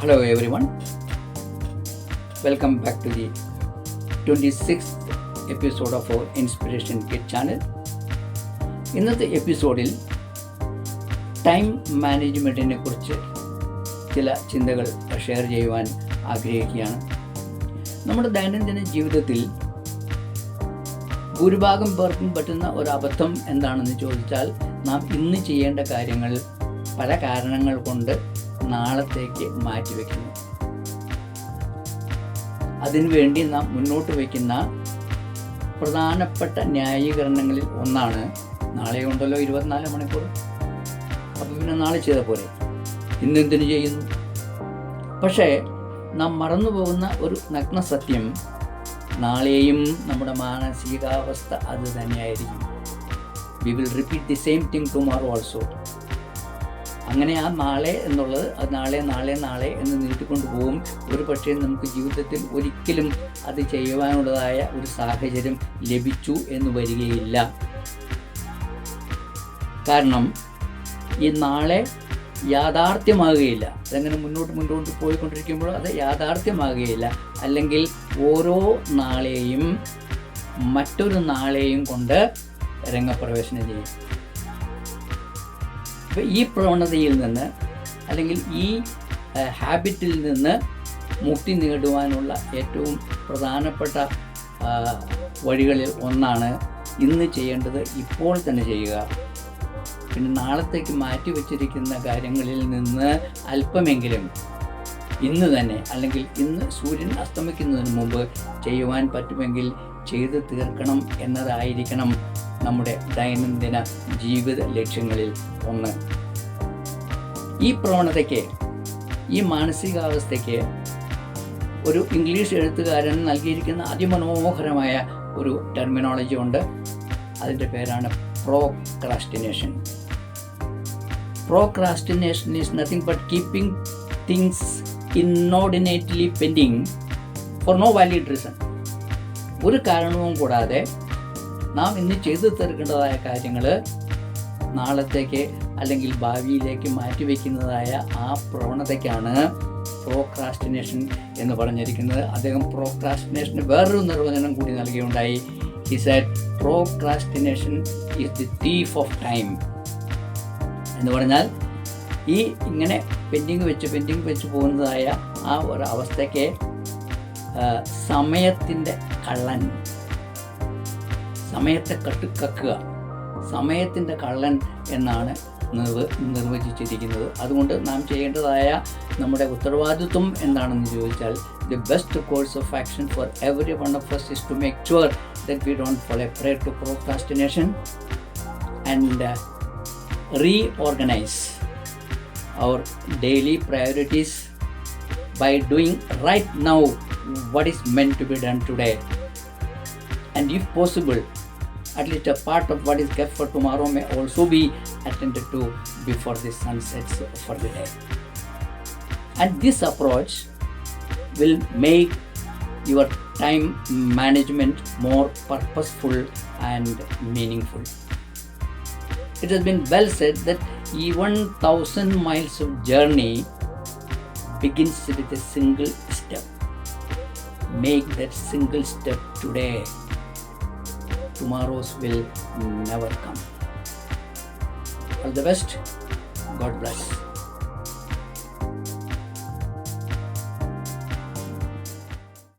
Hello everyone, welcome back to the 26th episode of our Inspiration Kit channel. ഇന്നത്തെ എപ്പിസോഡിൽ time മാനേജ്മെൻറ്റിനെ കുറിച്ച് ചില ചിന്തകൾ ഷെയർ ചെയ്യുവാൻ ആഗ്രഹിക്കുകയാണ്. നമ്മുടെ ദൈനംദിന ജീവിതത്തിൽ ഭൂരിഭാഗം പേർക്കും പറ്റുന്ന ഒരു അബദ്ധം എന്താണെന്ന് ചോദിച്ചാൽ, നാം ഇന്ന് ചെയ്യേണ്ട കാര്യങ്ങൾ പല കാരണങ്ങൾ കൊണ്ട് നാളത്തേക്ക് മാറ്റിവെക്കുന്നു. അതിനുവേണ്ടി നാം മുന്നോട്ട് വയ്ക്കുന്ന പ്രധാനപ്പെട്ട ന്യായീകരണങ്ങളിൽ ഒന്നാണ്, നാളെ ഉണ്ടല്ലോ 24 മണിക്കൂർ, അപ്പോൾ പിന്നെ നാളെ ചെയ്ത പോലെ, ഇന്നെന്തിനു ചെയ്യുന്നു. പക്ഷേ നാം മറന്നുപോകുന്ന ഒരു നഗ്ന സത്യം, നാളെയും നമ്മുടെ മാനസികാവസ്ഥ അത് തന്നെയായിരിക്കും. We will repeat the same thing tomorrow also. അങ്ങനെ ആ നാളെ എന്നുള്ളത് അത് നാളെ എന്ന് നീട്ടിക്കൊണ്ട് പോകും. ഒരു പക്ഷേ നമുക്ക് ജീവിതത്തിൽ ഒരിക്കലും അത് ചെയ്യുവാനുള്ളതായ ഒരു സാഹചര്യം ലഭിച്ചു എന്ന് വരികയില്ല. കാരണം ഈ നാളെ യാഥാർത്ഥ്യമാകുകയില്ല. അതങ്ങനെ മുന്നോട്ട് പോയിക്കൊണ്ടിരിക്കുമ്പോൾ അത് യാഥാർത്ഥ്യമാകുകയില്ല. അല്ലെങ്കിൽ ഓരോ നാളെയും മറ്റൊരു നാളെയും കൊണ്ട് രംഗപ്രവേശനം ചെയ്യും. അപ്പോൾ ഈ പ്രവണതയിൽ നിന്ന്, അല്ലെങ്കിൽ ഈ ഹാബിറ്റിൽ നിന്ന് മുക്തി നേടുവാനുള്ള ഏറ്റവും പ്രധാനപ്പെട്ട വഴികളിൽ ഒന്നാണ്, ഇന്ന് ചെയ്യേണ്ടത് ഇപ്പോൾ തന്നെ ചെയ്യുക. പിന്നെ നാളത്തേക്ക് മാറ്റി വച്ചിരിക്കുന്ന കാര്യങ്ങളിൽ നിന്ന് അല്പമെങ്കിലും ഇന്ന് തന്നെ, അല്ലെങ്കിൽ ഇന്ന് സൂര്യൻ അസ്തമിക്കുന്നതിന് മുമ്പ് ചെയ്യുവാൻ പറ്റുമെങ്കിൽ ചെയ്ത് തീർക്കണം എന്നതായിരിക്കണം നമ്മുടെ ദൈനംദിന ജീവിത ലക്ഷ്യങ്ങളിൽ ഒന്ന്. ഈ പ്രവണതയ്ക്ക്, ഈ മാനസികാവസ്ഥയ്ക്ക് ഒരു ഇംഗ്ലീഷ് എഴുത്തുകാരൻ നൽകിയിരിക്കുന്ന അതിമനോഹരമായ ഒരു ടെർമിനോളജി ഉണ്ട്. അതിൻ്റെ പേരാണ് procrastination. Procrastination is nothing but keeping things inordinately pending for no valid reason. ഒരു കാരണവും കൂടാതെ നാം ഇന്ന് ചെയ്തു തീർക്കേണ്ടതായ കാര്യങ്ങൾ നാളത്തേക്ക് അല്ലെങ്കിൽ ഭാവിയിലേക്ക് മാറ്റിവെക്കുന്നതായ ആ പ്രവണതയ്ക്കാണ് പ്രോക്രാസ്റ്റിനേഷൻ എന്ന് പറഞ്ഞിരിക്കുന്നത്. അദ്ദേഹം പ്രോക്രാസ്റ്റിനേഷന് വേറൊരു നിർവചനം കൂടി നൽകിയുണ്ടായി. He said procrastination is the thief of time. എന്ന് പറഞ്ഞാൽ ഈ ഇങ്ങനെ പെൻഡിങ് വെച്ച് പോകുന്നതായ ആ ഒരു അവസ്ഥയ്ക്ക് സമയത്തിൻ്റെ കള്ളൻ, സമയത്തെ കട്ടുകക്കുക, സമയത്തിൻ്റെ കള്ളൻ എന്നാണ് നിർവചിച്ചിരിക്കുന്നത്. അതുകൊണ്ട് നാം ചെയ്യേണ്ടതായ നമ്മുടെ ഉത്തരവാദിത്വം എന്താണെന്ന് ചോദിച്ചാൽ, the best course of action for every one of us is to make sure that we don't fall a prey to procrastination and reorganize our daily priorities by doing right now what is meant to be done today, and if possible at least a part of what is kept for tomorrow may also be attended to before the sun sets for the day. And this approach will make your time management more purposeful and meaningful. It has been well said that even 1,000 miles of journey begins with a single step. Make that single step today. Tomorrow's will never come. All the best. God bless.